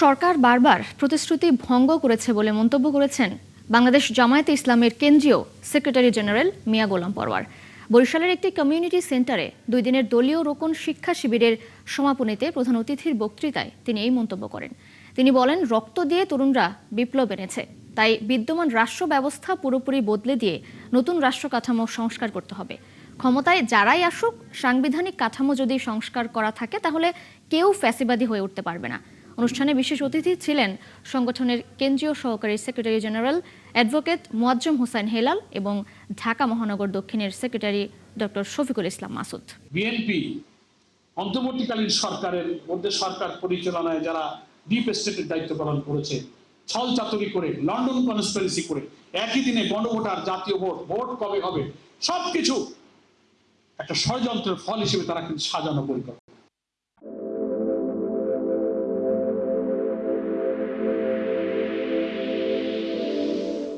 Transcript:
সরকার বারবার প্রতিশ্রুতি ভঙ্গ করেছে বলে মন্তব্য করেছেন বাংলাদেশ জামায়াতে ইসলামের কেন্দ্রীয় সেক্রেটারি জেনারেল মিয়া গোলাম পরওয়ার। বরিশালের একটি কমিউনিটি সেন্টারে 2 দিনের দলীয় রোকন শিক্ষা শিবিরের সমাপনীতে প্রধান অতিথির বক্তৃতায় তিনি এই মন্তব্য করেন। তিনি বলেন, রক্ত দিয়ে তরুণরা বিপ্লব এনেছে, তাই বিদ্যমান রাষ্ট্র ব্যবস্থা পুরোপুরি বদলে দিয়ে নতুন রাষ্ট্র কাঠামো সংস্কার করতে হবে। ক্ষমতায় যারাই আসুক, সাংবিধানিক কাঠামো যদি সংস্কার করা থাকে তাহলে কেউ ফ্যাসিবাদী হয়ে উঠতে পারবে না। অনুষ্ঠানে বিশেষ অতিথি ছিলেন সংগঠনের কেন্দ্রীয় সহকারী secretary general advocate Moazzem Hossain Helal এবং ঢাকা মহানগর দক্ষিণের secretary doctor Shafiqul Islam Masud. BNP অন্তর্বর্তীকালীন সরকারের মধ্যে সরকার পরিচালনায় যারা ডিপ স্টেটের দায়িত্ব পালন করেছে, ছল চাতুরি করে, লন্ডন কনস্পিরেসি করে, একই দিনে গণভোটার, জাতীয় ভোট কবে হবে, সবকিছু একটা ষড়যন্ত্রের ফল হিসেবে তারা কিন্তু সাজানো পরিকল্পনা।